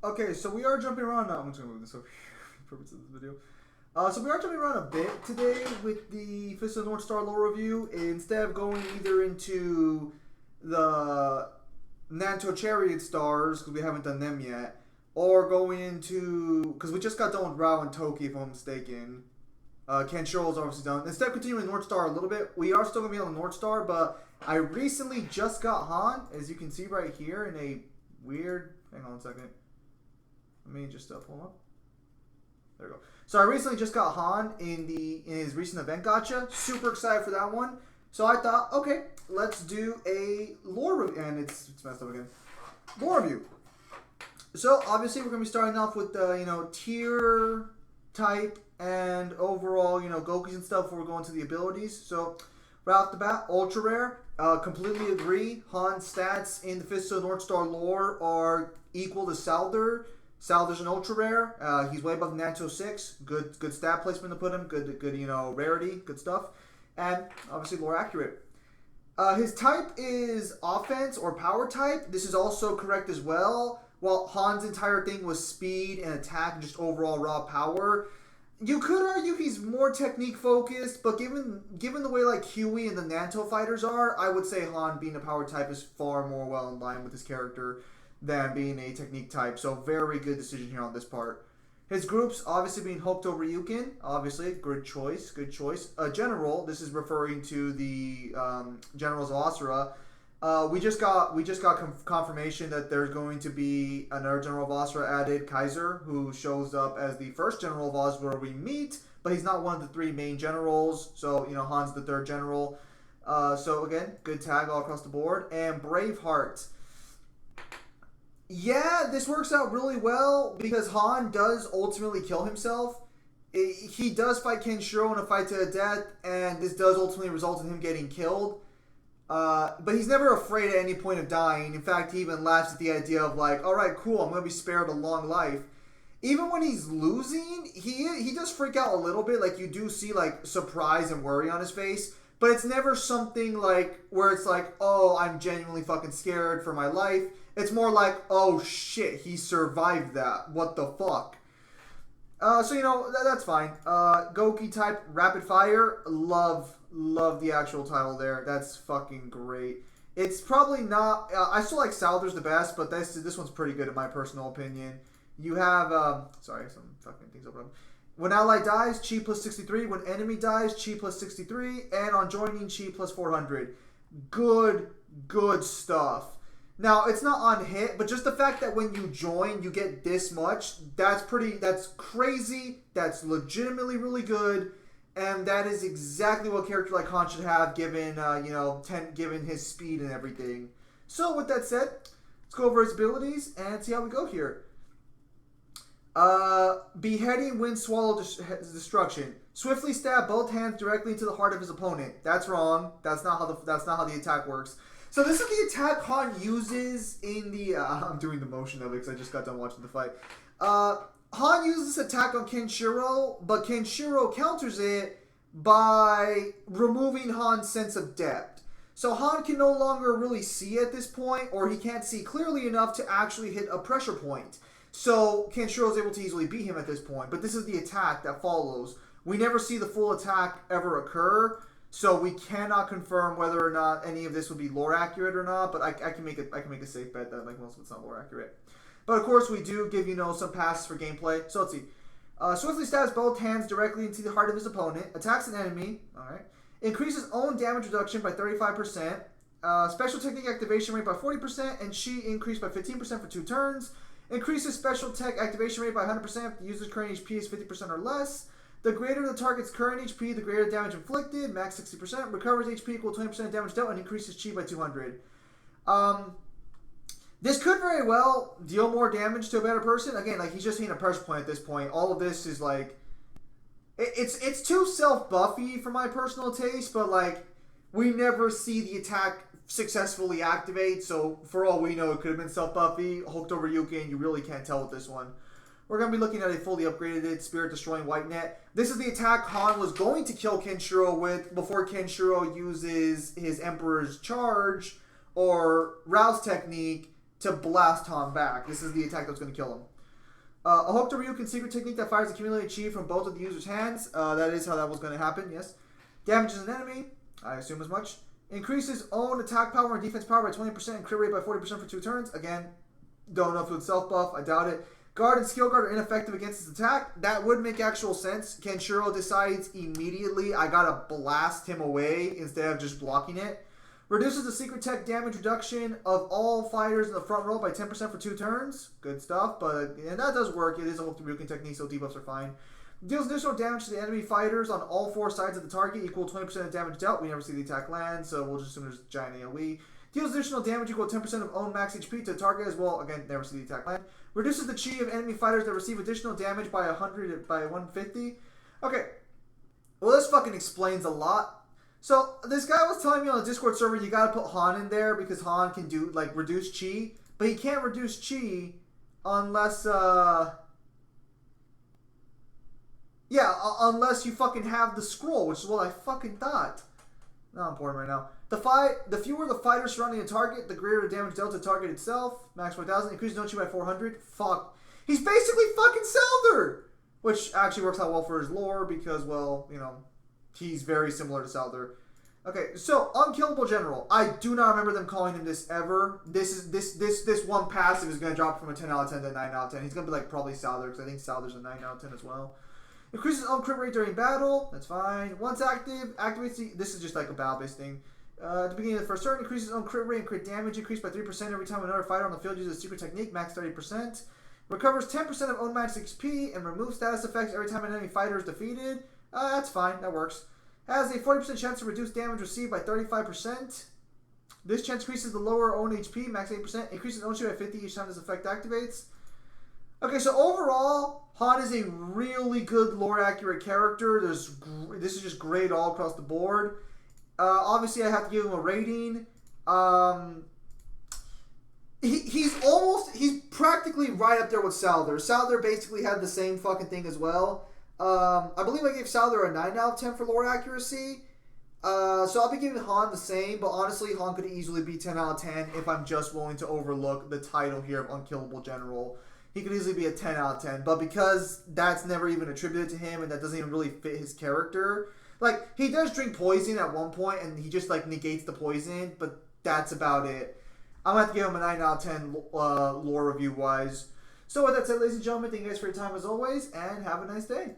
Okay, so we are jumping around now. I'm just gonna move this over here for the purpose of this video. So we are jumping around a bit today with the Fist of the North Star lore review. Instead of going either into the Nanto Chariot stars, because we haven't done them yet, or going into, because we just got done with Rao and Toki, if I'm mistaken. Kenshiro is obviously done. Instead of continuing North Star a little bit, we are still going to be on the North Star, but I recently just got Han, as you can see right here, in a weird... Hang on a second. Let me just pull him up. There we go. So I recently just got Han in his recent event gacha. Super excited for that one. So I thought, okay, let's do a lore review. And it's messed up again. Lore review. So obviously we're going to be starting off with the, tier type and overall, Gokis and stuff before we go into the abilities. So right off the bat, ultra rare. Completely agree. Han's stats in the Fist of the North Star lore are equal to Salder. Salder's an ultra rare. He's way above Nanto 6. Good stat placement to put him. Good rarity. Good stuff. And obviously lore accurate. His type is offense or power type. This is also correct as well. While Han's entire thing was speed and attack and just overall raw power, you could argue he's more technique focused, but given the way like Huey and the Nanto fighters are, I would say Han being a power type is far more well in line with his character than being a technique type. So very good decision here on this part. His groups obviously being Hokuto Ryukin, obviously good choice. General, this is referring to the generals of Asura. We just got confirmation that there's going to be another general of Asura added, Kaiser, who shows up as the first general of Asura we meet, but he's not one of the three main generals. So Han's the third general. So again, good tag all across the board. And Braveheart. Yeah, this works out really well because Han does ultimately kill himself. He does fight Kenshiro in a fight to the death, and this does ultimately result in him getting killed. But he's never afraid at any point of dying. In fact, he even laughs at the idea of like, all right, cool, I'm going to be spared a long life. Even when he's losing, he does freak out a little bit. Like, you do see, like, surprise and worry on his face. But it's never something like where it's like, oh, I'm genuinely fucking scared for my life. It's more like, oh shit, he survived that. What the fuck? So, that's fine. Goki type, rapid fire. Love the actual title there. That's fucking great. It's probably not... I still like Salder's the best, but this one's pretty good in my personal opinion. You have... sorry, some fucking things open up. When ally dies, chi plus 63. When enemy dies, chi plus 63. And on joining, chi plus 400. Good stuff. Now, it's not on hit, but just the fact that when you join, you get this much, that's crazy, that's legitimately really good, and that is exactly what a character like Han should have, given, given his speed and everything. So, with that said, let's go over his abilities and see how we go here. Beheading, wind, swallow, destruction. Swiftly stab both hands directly into the heart of his opponent. That's wrong. That's not how the attack works. So this is the attack Han uses in the... I'm doing the motion of it because I just got done watching the fight. Han uses this attack on Kenshiro, but Kenshiro counters it by removing Han's sense of depth. So Han can no longer really see at this point, or he can't see clearly enough to actually hit a pressure point. So Kenshiro is able to easily beat him at this point. But this is the attack that follows. We never see the full attack ever occur. So we cannot confirm whether or not any of this would be lore accurate or not, but I can make a safe bet that like most of it's not lore accurate. But of course we do give some passes for gameplay. So let's see. Swiftly stabs both hands directly into the heart of his opponent. Attacks an enemy. Alright. Increases own damage reduction by 35%. Special technique activation rate by 40%. And chi increased by 15% for 2 turns. Increases special tech activation rate by 100% if the user's current HP is 50% or less. The greater the target's current HP, the greater damage inflicted, max 60%, recovers HP equal to 20% damage dealt, and increases chi by 200. This could very well deal more damage to a better person. Again, like, he's just hitting a pressure point at this point. All of this is, like... It's too self-buffy for my personal taste, but, like, we never see the attack successfully activate, so for all we know, it could have been self-buffy. Hokuto Ryukin, you really can't tell with this one. We're going to be looking at a fully upgraded Spirit Destroying White Net. This is the attack Han was going to kill Kenshiro with before Kenshiro uses his Emperor's Charge or Rao's technique to blast Han back. This is the attack that's going to kill him. A hook to Ryukin secret technique that fires accumulated chi from both of the user's hands. That is how that was going to happen, yes. Damages an enemy. I assume as much. Increases own attack power and defense power by 20% and crit rate by 40% for 2 turns. Again, don't know if it's self buff. I doubt it. Guard and skill guard are ineffective against this attack. That would make actual sense. Kenshiro decides immediately I gotta blast him away instead of just blocking it. Reduces the secret tech damage reduction of all fighters in the front row by 10% for 2 turns. Good stuff, and that does work. It is a hook to Ryukin technique, so debuffs are fine. Deals additional damage to the enemy fighters on all 4 sides of the target, equal 20% of damage dealt. We never see the attack land, so we'll just assume there's giant AoE. Deals additional damage equal to 10% of own max HP to the target as well. Again, never see the attack land. Reduces the chi of enemy fighters that receive additional damage by 150. Okay. Well, this fucking explains a lot. So, this guy was telling me on the Discord server you gotta put Han in there because Han can do, like, reduce chi. But he can't reduce chi unless, yeah, unless you fucking have the scroll, which is what I fucking thought. Not important right now. The fewer the fighters surrounding a target, the greater the damage dealt to the target itself. Max 4,000. Increases no chi by 400. Fuck. He's basically fucking Souther! Which actually works out well for his lore because, well, you know, he's very similar to Souther. Okay, so Unkillable General. I do not remember them calling him this ever. This one passive is gonna drop from a 10 out of 10 to a 9 out of 10. He's gonna be like probably Souther because I think Souther's a 9 out of 10 as well. Increases own crit rate during battle. That's fine. Once active, activates the... This is just like a battle-based thing. At the beginning of the first turn, increases own crit rate and crit damage increased by 3% every time another fighter on the field uses a secret technique, max 30%. Recovers 10% of own max XP and removes status effects every time an enemy fighter is defeated. That's fine. That works. Has a 40% chance to reduce damage received by 35%. This chance increases the lower own HP, max 8%. Increases own HP by 50 each time this effect activates. Okay, so overall, Han is a really good lore-accurate character. This is just great all across the board. Obviously, I have to give him a rating. He's practically right up there with Souther. Souther basically had the same fucking thing as well. I believe I gave Souther a 9 out of 10 for lore accuracy. So I'll be giving Han the same, but honestly, Han could easily be 10 out of 10 if I'm just willing to overlook the title here of Unkillable General. He could easily be a 10 out of 10, but because that's never even attributed to him and that doesn't even really fit his character. Like, he does drink poison at one point and he just, like, negates the poison, but that's about it. I'm going to have to give him a 9 out of 10 lore review-wise. So with that said, ladies and gentlemen, thank you guys for your time as always, and have a nice day.